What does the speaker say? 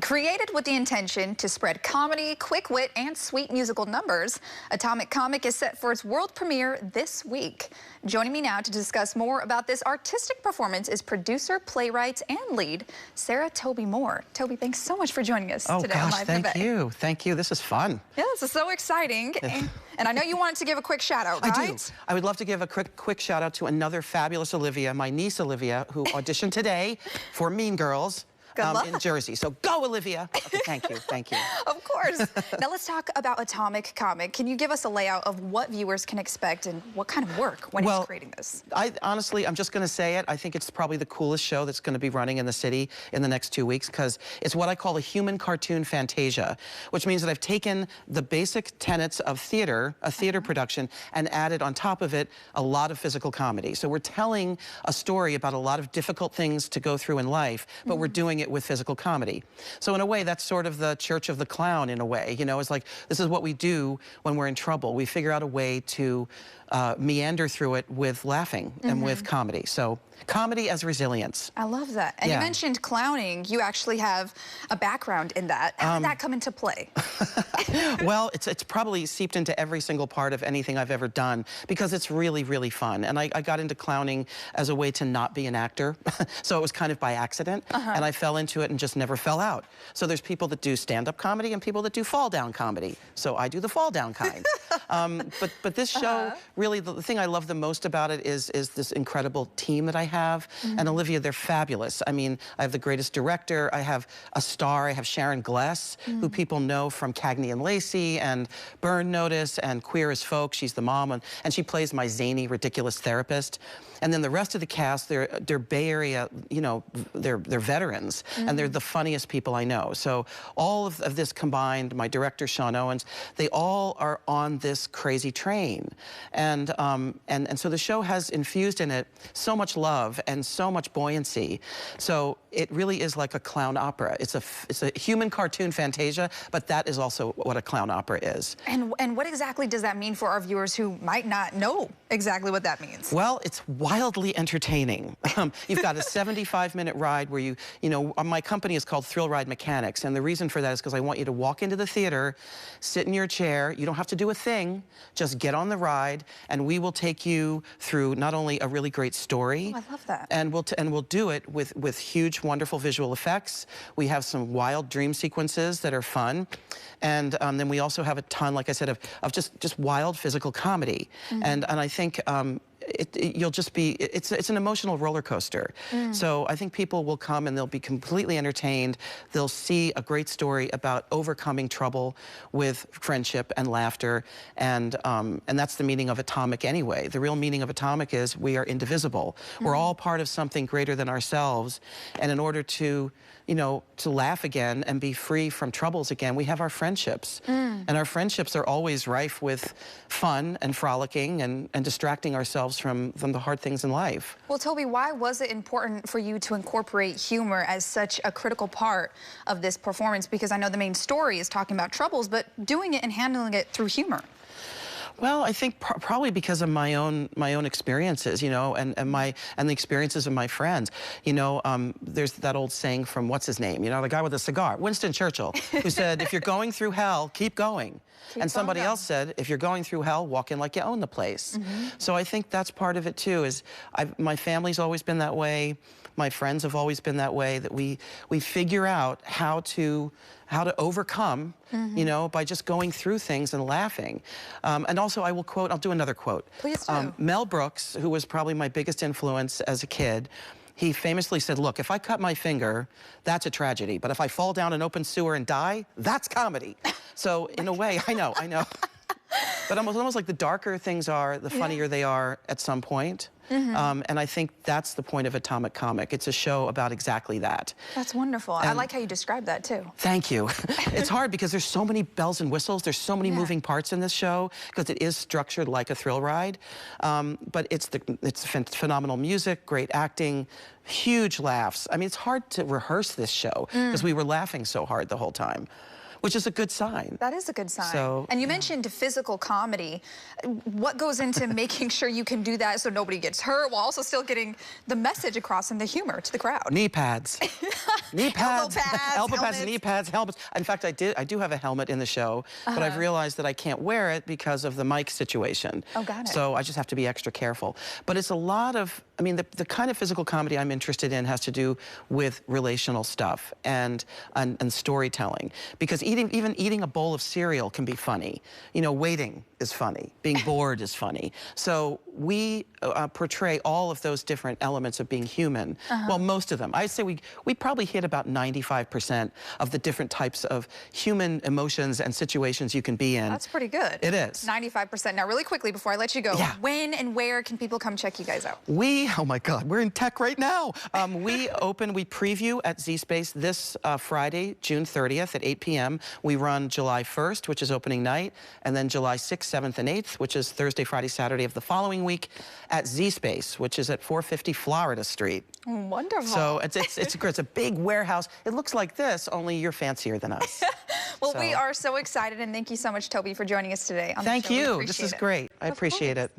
Created with the intention to spread comedy, quick wit, and sweet musical numbers, Atomic Comic is set for its world premiere this week. Joining me now to discuss more about this artistic performance is producer, playwright, and lead, Sara Toby Moore. Toby, thanks so much for joining us today on Live thank you. Thank you. This is fun. Yeah, this is so exciting. And I know you wanted to give a quick shout out, right? I do. I would love to give a quick shout out to another fabulous Olivia, my niece Olivia, who auditioned today for Mean Girls. In Jersey. So go, Olivia. Okay, thank you. Thank you. Of course. Now let's talk about Atomic Comic. Can you give us a layout of what viewers can expect and what kind of work when he's creating this? Honestly, I'm just going to say it. I think it's probably the coolest show that's going to be running in the city in the next 2 weeks because it's what I call a Human Cartoon Fantasia, which means that I've taken the basic tenets of theater, a theater production, and added on top of it a lot of physical comedy. So we're telling a story about a lot of difficult things to go through in life, but we're doing it with physical comedy. So in a way, that's sort of the Church of the Clown in a way. You know, it's like, this is what we do when we're in trouble. We figure out a way to meander through it with laughing and with comedy. So comedy as resilience. I love that. And you mentioned clowning. You actually have a background in that. How did that come into play? Well, it's probably seeped into every single part of anything I've ever done because it's really, really fun. And I got into clowning as a way to not be an actor. So it was kind of by accident. And I fell into it and just never fell out. So there's people that do stand-up comedy and people that do fall-down comedy. So I do the fall-down kind. But this show, really, the thing I love the most about it is this incredible team that I have. And Olivia, they're fabulous. I mean, I have the greatest director. I have a star. I have Sharon Gless, who people know from Cagney and Lacey and Burn Notice and Queer as Folk. She's the mom, and she plays my zany, ridiculous therapist. And then the rest of the cast, they're Bay Area, you know, they're veterans, and they're the funniest people I know. So all of this combined, my director, Sean Owens, they all are on this crazy train. And so the show has infused in it so much love and so much buoyancy. So it really is like a clown opera. It's a human cartoon fantasia, but that is also what a clown opera is. And what exactly does that mean for our viewers who might not know exactly what that means? Well, it's wildly entertaining. You've got a 75-minute ride where you know, my company is called Thrill Ride Mechanics, and the reason for that is because I want you to walk into the theater, sit in your chair, you don't have to do a thing, just get on the ride, and we will take you through not only a really great story. Oh, I love that. And we'll do it with huge, wonderful visual effects. We have some wild dream sequences that are fun. And then we also have a ton, like I said, of just wild physical comedy. And I think you'll just be, it's an emotional roller coaster. So I think people will come and they'll be completely entertained. They'll see a great story about overcoming trouble with friendship and laughter. And that's the meaning of Atomic anyway. The real meaning of Atomic is we are indivisible. We're all part of something greater than ourselves. And in order to, you know, to laugh again and be free from troubles again, we have our friendships. And our friendships are always rife with fun and frolicking and distracting ourselves from the hard things in life. Well, Toby, why was it important for you to incorporate humor as such a critical part of this performance? Because I know the main story is talking about troubles, but doing it and handling it through humor. Well, I think probably because of my own experiences, you know, and the experiences of my friends. You know, there's that old saying from what's his name, you know, the guy with the cigar, Winston Churchill, who said, "If you're going through hell, keep going." And somebody else said, "If you're going through hell, walk in like you own the place." So I think that's part of it too. Is my family's always been that way. My friends have always been that way. That we figure out how to overcome, you know, by just going through things and laughing. And also, I'll do another quote. Please do. Mel Brooks, who was probably my biggest influence as a kid, he famously said, "Look, if I cut my finger, that's a tragedy. But if I fall down an open sewer and die, that's comedy." So in a way, I know. But almost like the darker things are, the funnier they are at some point. And I think that's the point of Atomic Comic. It's a show about exactly that. That's wonderful. I like how you describe that too. Thank you. It's hard because there's so many bells and whistles. There's so many moving parts in this show because it is structured like a thrill ride. But it's phenomenal music, great acting, huge laughs. I mean, it's hard to rehearse this show because we were laughing so hard the whole time. which is a good sign. That is a good sign. So, and you mentioned physical comedy. What goes into making sure you can do that so nobody gets hurt while also still getting the message across and the humor to the crowd? Knee pads. Knee pads. Elbow pads, helmets. knee pads, helmets. In fact, I do have a helmet in the show, but I've realized that I can't wear it because of the mic situation. Oh, got it. So I just have to be extra careful. But it's a lot of, I mean, the kind of physical comedy I'm interested in has to do with relational stuff and storytelling. Because even eating a bowl of cereal can be funny. You know, waiting is funny. Being bored is funny. So we portray all of those different elements of being human. Well, most of them. I'd say we probably hit about 95% of the different types of human emotions and situations you can be in. That's pretty good. It is. 95%. Now, really quickly before I let you go, when and where can people come check you guys out? Oh my God, we're in tech right now. We preview at Z-Space this Friday, June 30th at 8 p.m. We run July 1st, which is opening night, and then July 6th, 7th, and 8th, which is Thursday, Friday, Saturday of the following week at Z-Space, which is at 450 Florida Street. Wonderful. So it's a big warehouse. It looks like this, only you're fancier than us. Well, we are so excited, and thank you so much, Toby, for joining us today on the show. Thank you. This is great. I appreciate it.